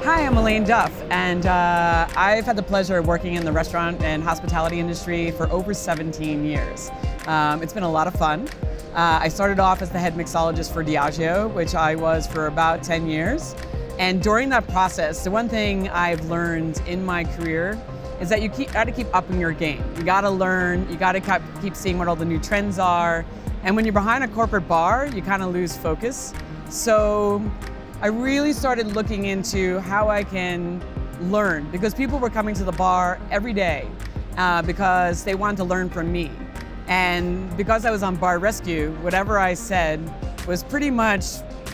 Hi, I'm Elayne Duff, and I've had the pleasure of working in the restaurant and hospitality industry for over 17 years. It's been a lot of fun. I started off as the head mixologist for Diageo, which I was for about 10 years. And during that process, the one thing I've learned in my career is that you got to keep upping your game. You got to learn, you got to keep seeing what all the new trends are. And when you're behind a corporate bar, you kind of lose focus. So I really started looking into how I can learn, because people were coming to the bar every day because they wanted to learn from me. And because I was on bar rescue, whatever I said was pretty much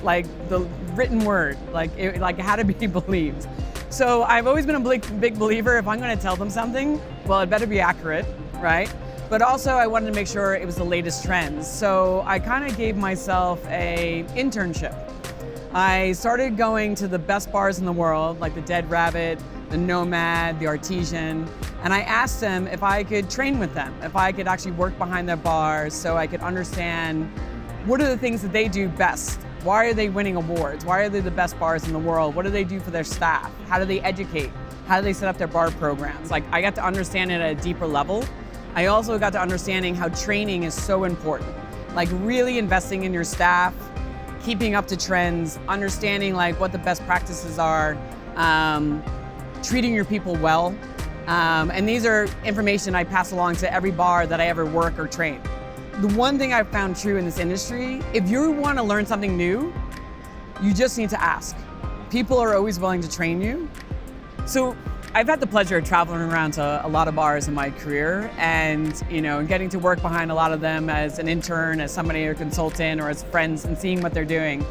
like the written word, like it had to be believed. So I've always been a big believer, if I'm going to tell them something, well, it better be accurate, right? But also I wanted to make sure it was the latest trends. So I kind of gave myself an internship. I started going to the best bars in the world, like the Dead Rabbit, the Nomad, the Artesian, and I asked them if I could train with them, if I could actually work behind their bars so I could understand what are the things that they do best. Why are they winning awards? Why are they the best bars in the world? What do they do for their staff? How do they educate? How do they set up their bar programs? Like, I got to understand it at a deeper level. I also got to understanding how training is so important. Like really investing in your staff, keeping up to trends, understanding like what the best practices are, treating your people well. And these are information I pass along to every bar that I ever work or train. The one thing I've found true in this industry, if you want to learn something new, you just need to ask. People are always willing to train you. So I've had the pleasure of traveling around to a lot of bars in my career and getting to work behind a lot of them as an intern, as somebody or consultant, or as friends, and seeing what they're doing.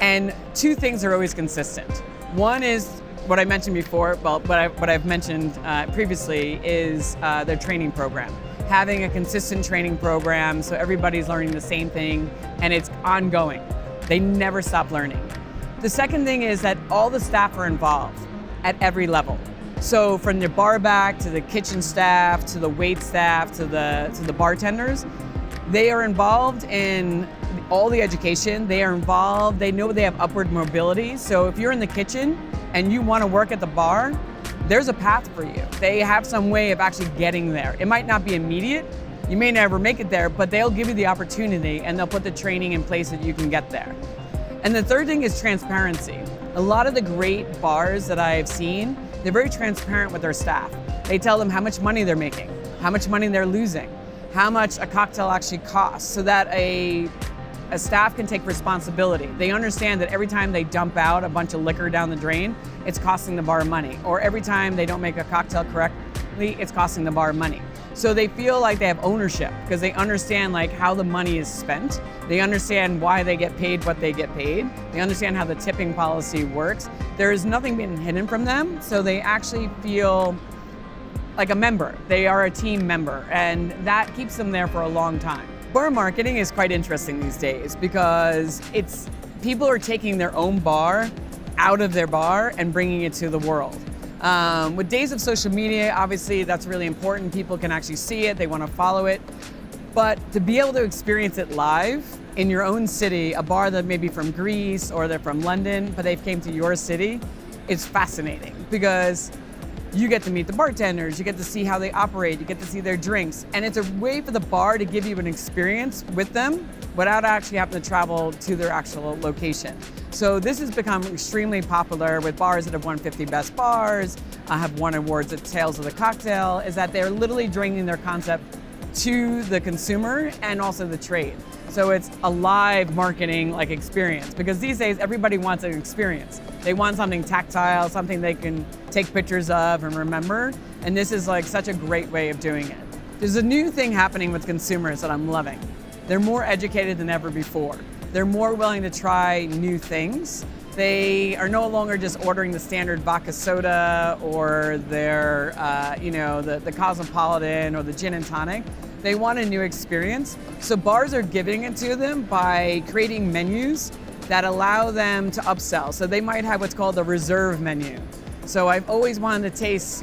And two things are always consistent. One is what I mentioned before, well, what I've mentioned previously is their training program. Having a consistent training program so everybody's learning the same thing and it's ongoing. They never stop learning. The second thing is that all the staff are involved at every level. So from the bar back to the kitchen staff, to the wait staff, to the bartenders, they are involved in all the education. They are involved, they know they have upward mobility. So if you're in the kitchen and you want to work at the bar, there's a path for you. They have some way of actually getting there. It might not be immediate, you may never make it there, but they'll give you the opportunity and they'll put the training in place that you can get there. And the third thing is transparency. A lot of the great bars that I've seen, they're very transparent with their staff. They tell them how much money they're making, how much money they're losing, how much a cocktail actually costs, so that a staff can take responsibility. They understand that every time they dump out a bunch of liquor down the drain, it's costing the bar money. Or every time they don't make a cocktail correctly, it's costing the bar money. So they feel like they have ownership because they understand like how the money is spent. They understand why they get paid what they get paid. They understand how the tipping policy works. There is nothing being hidden from them, so they actually feel like a member. They are a team member, and that keeps them there for a long time. Bar marketing is quite interesting these days because people are taking their own bar out of their bar and bringing it to the world. With days of social media, obviously that's really important. People can actually see it, they want to follow it. But to be able to experience it live in your own city, a bar that may be from Greece or they're from London, but they've came to your city, it's fascinating because you get to meet the bartenders, you get to see how they operate, you get to see their drinks, and it's a way for the bar to give you an experience with them without actually having to travel to their actual location. So this has become extremely popular with bars that have won 50 Best Bars, have won awards at Tales of the Cocktail, is that they're literally bringing their concept to the consumer and also the trade. So it's a live marketing like experience, because these days everybody wants an experience. They want something tactile, something they can take pictures of and remember, and this is like such a great way of doing it. There's a new thing happening with consumers that I'm loving. They're more educated than ever before. They're more willing to try new things. They are no longer just ordering the standard vodka soda or their, the Cosmopolitan or the gin and tonic. They want a new experience. So bars are giving it to them by creating menus that allow them to upsell. So they might have what's called a reserve menu. So I've always wanted to taste,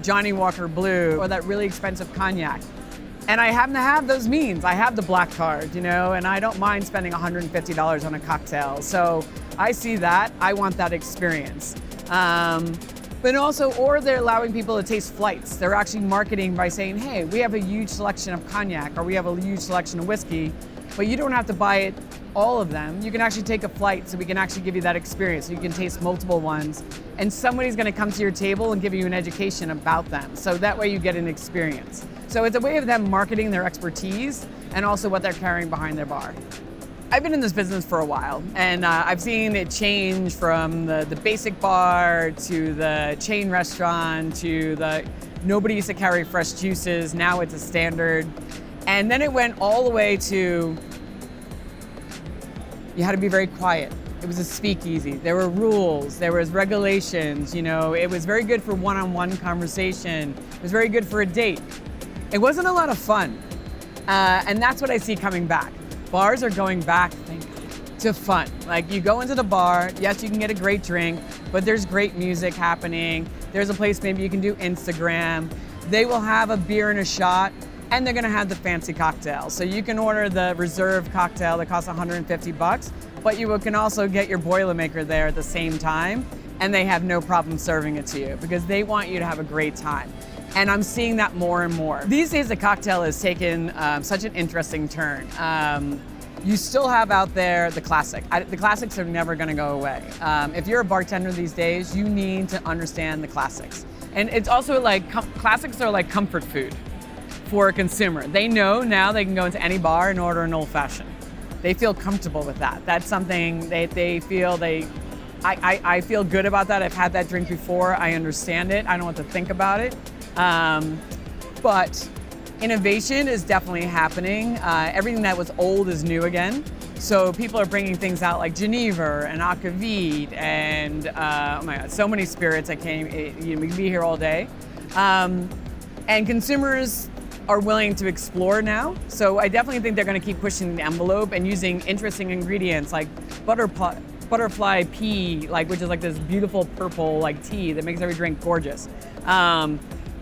Johnny Walker Blue or that really expensive cognac. And I happen to have those means. I have the black card, and I don't mind spending $150 on a cocktail. So I see that, I want that experience. But also, or they're allowing people to taste flights. They're actually marketing by saying, hey, we have a huge selection of cognac, or we have a huge selection of whiskey, but you don't have to buy it, all of them. You can actually take a flight, so we can actually give you that experience. So you can taste multiple ones, and somebody's gonna come to your table and give you an education about them. So that way you get an experience. So it's a way of them marketing their expertise and also what they're carrying behind their bar. I've been in this business for a while, and I've seen it change from the basic bar to the chain restaurant to the nobody used to carry fresh juices, now it's a standard. And then it went all the way to you had to be very quiet. It was a speakeasy. There were rules, there was regulations, it was very good for one-on-one conversation. It was very good for a date. It wasn't a lot of fun, and that's what I see coming back. Bars are going back to fun. Like you go into the bar, yes, you can get a great drink, but there's great music happening. There's a place maybe you can do Instagram. They will have a beer and a shot, and they're gonna have the fancy cocktail. So you can order the reserve cocktail that costs $150, but you can also get your Boilermaker there at the same time, and they have no problem serving it to you because they want you to have a great time. And I'm seeing that more and more. These days, the cocktail has taken such an interesting turn. You still have out there the classic. The classics are never gonna go away. If you're a bartender these days, you need to understand the classics. And it's also like, classics are like comfort food for a consumer. They know now they can go into any bar and order an old fashioned. They feel comfortable with that. That's something they feel I feel good about that. I've had that drink before. I understand it. I don't want to think about it. But innovation is definitely happening. Everything that was old is new again. So people are bringing things out like Geneva and Akavit and oh my God, so many spirits. We can be here all day. And consumers are willing to explore now. So I definitely think they're going to keep pushing the envelope and using interesting ingredients like butterfly pea, which is like this beautiful purple tea that makes every drink gorgeous.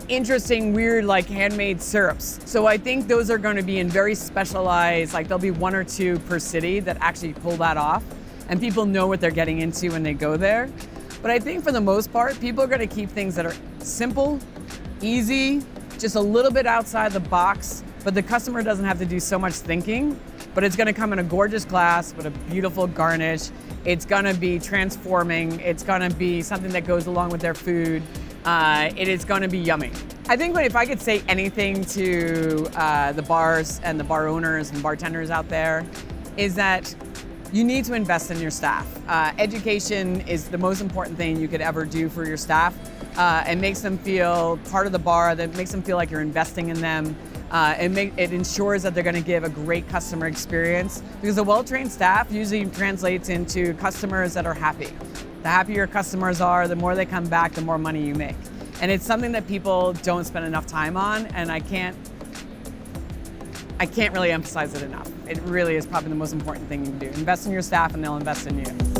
Interesting, weird, handmade syrups. So I think those are going to be in very specialized, there'll be one or two per city that actually pull that off, and people know what they're getting into when they go there. But I think for the most part, people are going to keep things that are simple, easy, just a little bit outside the box, but the customer doesn't have to do so much thinking, but it's going to come in a gorgeous glass with a beautiful garnish. It's going to be transforming. It's going to be something that goes along with their food. It is going to be yummy. I think if I could say anything to the bars and the bar owners and bartenders out there is that you need to invest in your staff. Education is the most important thing you could ever do for your staff. It makes them feel part of the bar, that makes them feel like you're investing in them. It ensures that they're going to give a great customer experience because a well-trained staff usually translates into customers that are happy. The happier your customers are, the more they come back, the more money you make. And it's something that people don't spend enough time on, and I can't really emphasize it enough. It really is probably the most important thing you can do. Invest in your staff and they'll invest in you.